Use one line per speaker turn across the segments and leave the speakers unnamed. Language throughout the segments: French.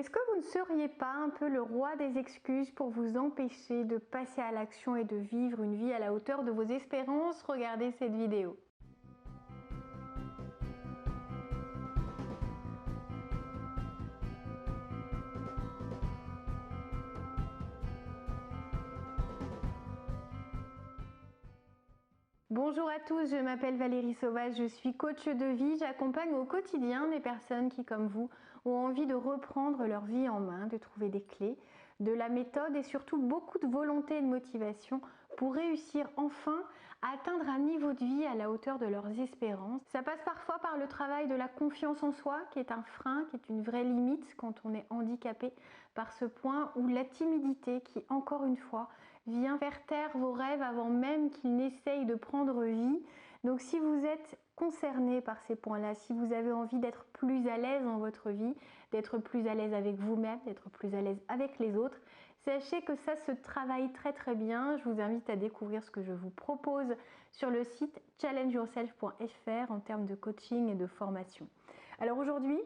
Est-ce que vous ne seriez pas un peu le roi des excuses pour vous empêcher de passer à l'action et de vivre une vie à la hauteur de vos espérances? Regardez cette vidéo. Bonjour à tous, je m'appelle Valérie Sauvage, je suis coach de vie, j'accompagne au quotidien des personnes qui, comme vous, ont envie de reprendre leur vie en main, de trouver des clés, de la méthode et surtout beaucoup de volonté et de motivation pour réussir enfin à atteindre un niveau de vie à la hauteur de leurs espérances. Ça passe parfois par le travail de la confiance en soi, qui est un frein, qui est une vraie limite quand on est handicapé par ce point, ou la timidité qui, encore une fois, vient faire taire vos rêves avant même qu'ils n'essayent de prendre vie. Donc si vous êtes concerné par ces points-là, si vous avez envie d'être plus à l'aise dans votre vie, d'être plus à l'aise avec vous-même, d'être plus à l'aise avec les autres, sachez que ça se travaille très bien. Je vous invite à découvrir ce que je vous propose sur le site challengeyourself.fr en termes de coaching et de formation. Alors aujourd'hui,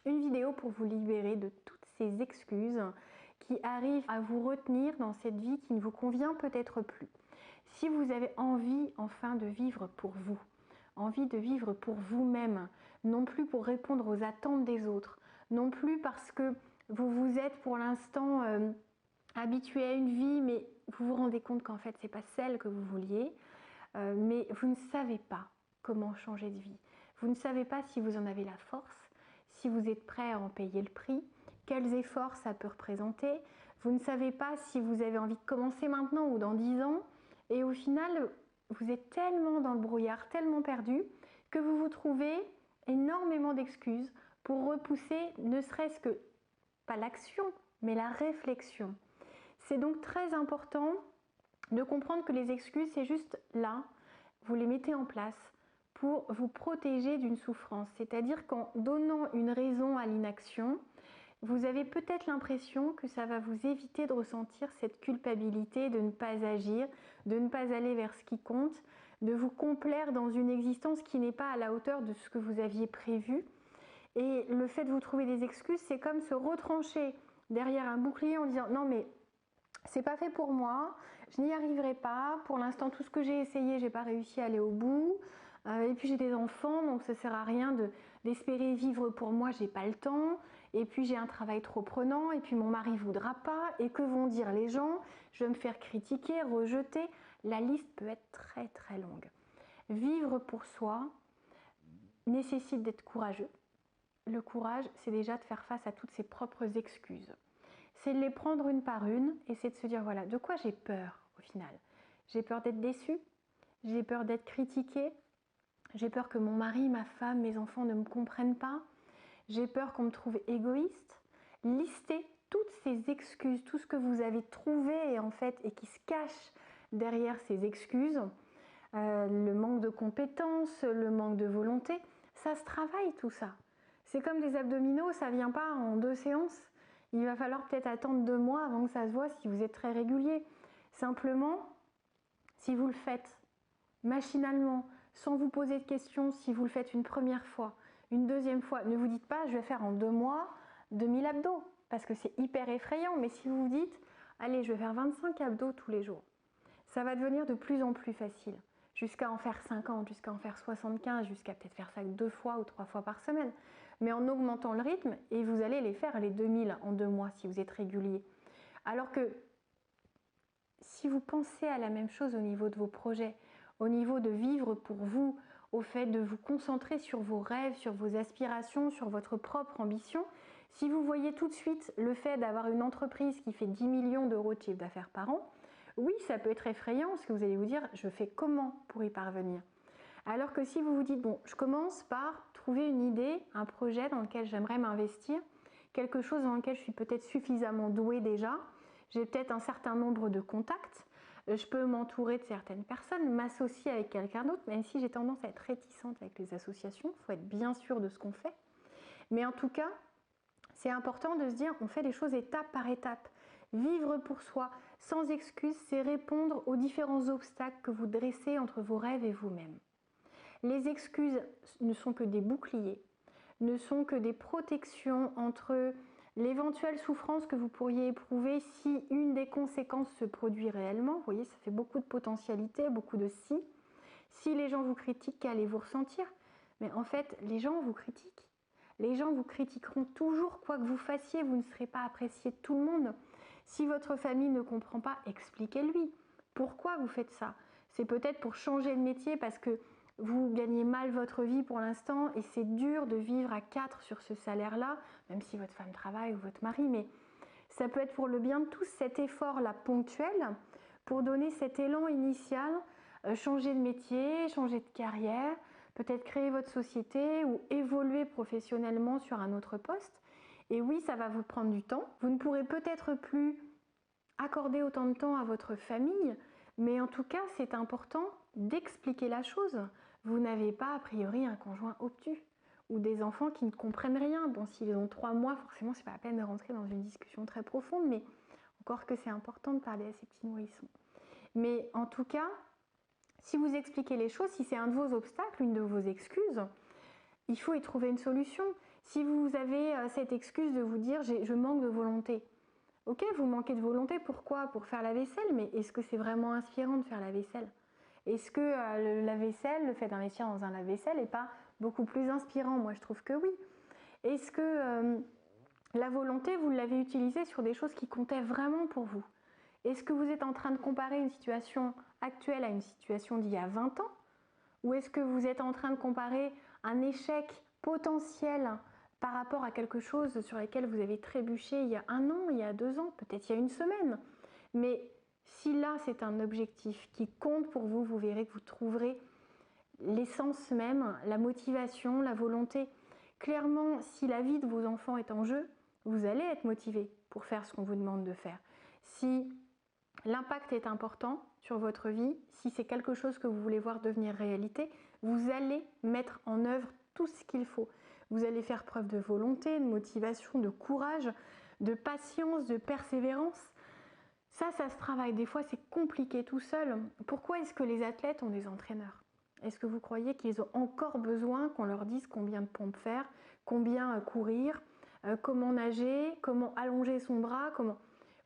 une vidéo pour vous libérer de toutes ces excuses qui arrivent à vous retenir dans cette vie qui ne vous convient peut-être plus. Si vous avez envie enfin de vivre pour vous, envie de vivre pour vous-même, non plus pour répondre aux attentes des autres, non plus parce que vous vous êtes pour l'instant habitué à une vie, mais vous vous rendez compte qu'en fait c'est pas celle que vous vouliez, mais vous ne savez pas comment changer de vie. Vous ne savez pas si vous en avez la force, si vous êtes prêt à en payer le prix, quels efforts ça peut représenter. Vous ne savez pas si vous avez envie de commencer maintenant ou dans 10 ans. Et au final, vous êtes tellement dans le brouillard, tellement perdu, que vous vous trouvez énormément d'excuses pour repousser ne serait-ce que, pas l'action, mais la réflexion. C'est donc très important de comprendre que les excuses, c'est juste là, vous les mettez en place pour vous protéger d'une souffrance. C'est-à-dire qu'en donnant une raison à l'inaction, vous avez peut-être l'impression que ça va vous éviter de ressentir cette culpabilité de ne pas agir, de ne pas aller vers ce qui compte, de vous complaire dans une existence qui n'est pas à la hauteur de ce que vous aviez prévu. Et le fait de vous trouver des excuses, c'est comme se retrancher derrière un bouclier en disant « Non mais c'est pas fait pour moi, je n'y arriverai pas, pour l'instant tout ce que j'ai essayé, j'ai pas réussi à aller au bout, et puis j'ai des enfants donc ça sert à rien d'espérer vivre pour moi, j'ai pas le temps, et puis j'ai un travail trop prenant, et puis mon mari voudra pas, et que vont dire les gens, je vais me faire critiquer, rejeter », la liste peut être très longue. Vivre pour soi nécessite d'être courageux. Le courage, c'est déjà de faire face à toutes ses propres excuses. C'est de les prendre une par une et c'est de se dire voilà, de quoi j'ai peur au final. J'ai peur d'être déçue, j'ai peur d'être critiquée, j'ai peur que mon mari, ma femme, mes enfants ne me comprennent pas, j'ai peur qu'on me trouve égoïste. Listez toutes ces excuses, tout ce que vous avez trouvé en fait et qui se cache derrière ces excuses, le manque de compétences, le manque de volonté, ça se travaille tout ça. C'est comme des abdominaux, ça ne vient pas en 2 séances. Il va falloir peut-être attendre 2 mois avant que ça se voit si vous êtes très régulier. Simplement, si vous le faites machinalement, sans vous poser de questions, si vous le faites une première fois, une deuxième fois, ne vous dites pas je vais faire en 2 mois 2000 abdos, parce que c'est hyper effrayant, mais si vous vous dites allez je vais faire 25 abdos tous les jours, ça va devenir de plus en plus facile. Jusqu'à en faire 50, jusqu'à en faire 75, jusqu'à peut-être faire ça 2 fois ou 3 fois par semaine. Mais en augmentant le rythme, et vous allez les faire les 2000 en 2 mois si vous êtes régulier. Alors que si vous pensez à la même chose au niveau de vos projets, au niveau de vivre pour vous, au fait de vous concentrer sur vos rêves, sur vos aspirations, sur votre propre ambition, si vous voyez tout de suite le fait d'avoir une entreprise qui fait 10 millions d'euros de chiffre d'affaires par an, oui, ça peut être effrayant parce que vous allez vous dire je fais comment pour y parvenir. Alors que si vous vous dites bon, je commence par trouver une idée, un projet dans lequel j'aimerais m'investir, quelque chose dans lequel je suis peut-être suffisamment douée déjà, j'ai peut-être un certain nombre de contacts, je peux m'entourer de certaines personnes, m'associer avec quelqu'un d'autre, même si j'ai tendance à être réticente avec les associations, il faut être bien sûr de ce qu'on fait. Mais en tout cas, c'est important de se dire on fait les choses étape par étape. Vivre pour soi, sans excuse, c'est répondre aux différents obstacles que vous dressez entre vos rêves et vous-même. Les excuses ne sont que des boucliers, ne sont que des protections entre l'éventuelle souffrance que vous pourriez éprouver si une des conséquences se produit réellement. Vous voyez, ça fait beaucoup de potentialités, beaucoup de si. Si les gens vous critiquent, qu'allez-vous ressentir? Mais en fait, les gens vous critiquent. Les gens vous critiqueront toujours, quoi que vous fassiez, vous ne serez pas apprécié de tout le monde. Si votre famille ne comprend pas, expliquez-lui. Pourquoi vous faites ça? C'est peut-être pour changer de métier parce que vous gagnez mal votre vie pour l'instant et c'est dur de vivre à 4 sur ce salaire-là, même si votre femme travaille ou votre mari, mais ça peut être pour le bien de tous, cet effort-là ponctuel, pour donner cet élan initial, changer de métier, changer de carrière, peut-être créer votre société ou évoluer professionnellement sur un autre poste. Et oui, ça va vous prendre du temps. Vous ne pourrez peut-être plus accorder autant de temps à votre famille, mais en tout cas, c'est important d'expliquer la chose. Vous n'avez pas a priori un conjoint obtus ou des enfants qui ne comprennent rien. Bon, s'ils ont 3 mois, forcément, c'est pas la peine de rentrer dans une discussion très profonde, mais encore que c'est important de parler à ces petits nourrissons. Mais en tout cas, si vous expliquez les choses, si c'est un de vos obstacles, une de vos excuses, il faut y trouver une solution. Si vous avez cette excuse de vous dire je manque de volonté, ok, vous manquez de volonté, pourquoi? Pour faire la vaisselle, mais est-ce que c'est vraiment inspirant de faire la vaisselle? Est-ce que le lave-vaisselle, le fait d'investir dans un lave-vaisselle n'est pas beaucoup plus inspirant? Moi, je trouve que oui. Est-ce que la volonté, vous l'avez utilisée sur des choses qui comptaient vraiment pour vous? Est-ce que vous êtes en train de comparer une situation actuelle à une situation d'il y a 20 ans? Ou est-ce que vous êtes en train de comparer un échec potentiel par rapport à quelque chose sur lequel vous avez trébuché il y a 1 an, il y a 2 ans, peut-être il y a 1 semaine? Mais si là c'est un objectif qui compte pour vous, vous verrez que vous trouverez l'essence même, la motivation, la volonté. Clairement, si la vie de vos enfants est en jeu, vous allez être motivé pour faire ce qu'on vous demande de faire. Si l'impact est important sur votre vie, si c'est quelque chose que vous voulez voir devenir réalité, vous allez mettre en œuvre tout ce qu'il faut. Vous allez faire preuve de volonté, de motivation, de courage, de patience, de persévérance. Ça se travaille. Des fois, c'est compliqué tout seul. Pourquoi est-ce que les athlètes ont des entraîneurs? Est-ce que vous croyez qu'ils ont encore besoin qu'on leur dise combien de pompes faire, combien courir, comment nager, comment allonger son bras, comment...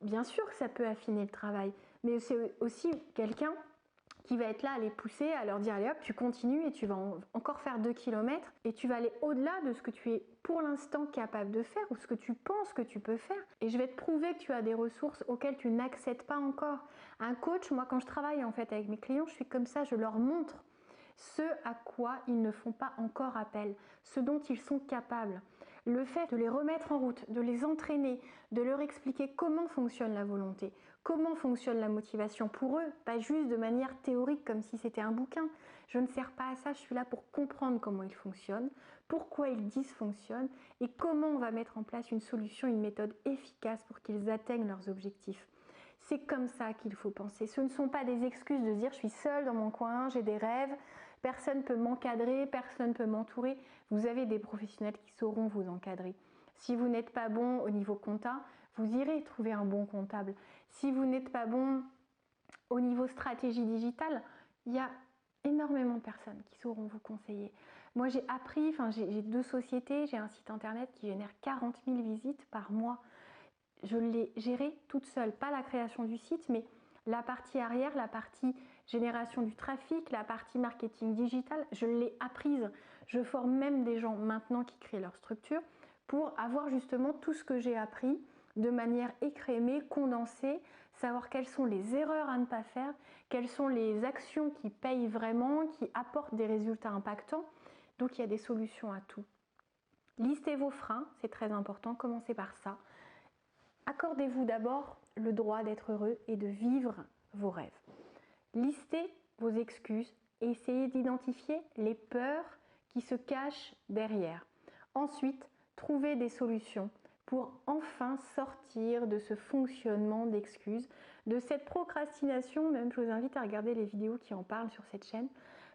Bien sûr que ça peut affiner le travail, mais c'est aussi quelqu'un qui va être là à les pousser, à leur dire allez hop, tu continues et tu vas encore faire 2 km et tu vas aller au-delà de ce que tu es pour l'instant capable de faire ou ce que tu penses que tu peux faire. Et je vais te prouver que tu as des ressources auxquelles tu n'accèdes pas encore. Un coach, moi quand je travaille en fait avec mes clients, je suis comme ça, je leur montre ce à quoi ils ne font pas encore appel, ce dont ils sont capables. Le fait de les remettre en route, de les entraîner, de leur expliquer comment fonctionne la volonté, comment fonctionne la motivation pour eux, pas juste de manière théorique comme si c'était un bouquin. Je ne sers pas à ça, je suis là pour comprendre comment ils fonctionnent, pourquoi ils dysfonctionnent et comment on va mettre en place une solution, une méthode efficace pour qu'ils atteignent leurs objectifs. C'est comme ça qu'il faut penser. Ce ne sont pas des excuses de dire je suis seule dans mon coin, j'ai des rêves, personne ne peut m'encadrer, personne ne peut m'entourer. Vous avez des professionnels qui sauront vous encadrer. Si vous n'êtes pas bon au niveau compta, vous irez trouver un bon comptable. Si vous n'êtes pas bon au niveau stratégie digitale, il y a énormément de personnes qui sauront vous conseiller. Moi j'ai appris, j'ai 2 sociétés, j'ai un site internet qui génère 40 000 visites par mois. Je l'ai géré toute seule, pas la création du site, mais la partie arrière, la partie génération du trafic, la partie marketing digital, je l'ai apprise. Je forme même des gens maintenant qui créent leur structure pour avoir justement tout ce que j'ai appris de manière écrémée, condensée, savoir quelles sont les erreurs à ne pas faire, quelles sont les actions qui payent vraiment, qui apportent des résultats impactants. Donc il y a des solutions à tout. Listez vos freins, c'est très important, commencez par ça. Accordez-vous d'abord le droit d'être heureux et de vivre vos rêves. Listez vos excuses et essayez d'identifier les peurs qui se cachent derrière. Ensuite, trouvez des solutions pour enfin sortir de ce fonctionnement d'excuses, de cette procrastination. Même je vous invite à regarder les vidéos qui en parlent sur cette chaîne,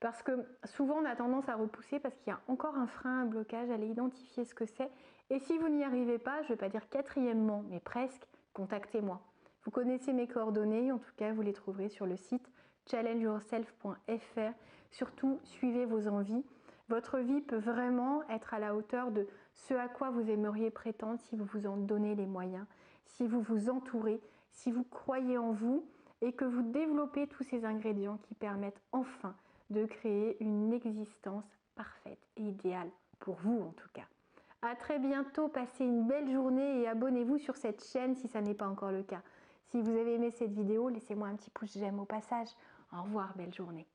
parce que souvent on a tendance à repousser parce qu'il y a encore un frein, un blocage, allez identifier ce que c'est. Et si vous n'y arrivez pas, je ne vais pas dire quatrièmement, mais presque, contactez-moi. Vous connaissez mes coordonnées, en tout cas vous les trouverez sur le site challengeyourself.fr. Surtout, suivez vos envies. Votre vie peut vraiment être à la hauteur de ce à quoi vous aimeriez prétendre si vous vous en donnez les moyens, si vous vous entourez, si vous croyez en vous et que vous développez tous ces ingrédients qui permettent enfin de créer une existence parfaite et idéale pour vous en tout cas. À très bientôt, passez une belle journée et abonnez-vous sur cette chaîne si ça n'est pas encore le cas. Si vous avez aimé cette vidéo, laissez-moi un petit pouce j'aime au passage. Au revoir, belle journée.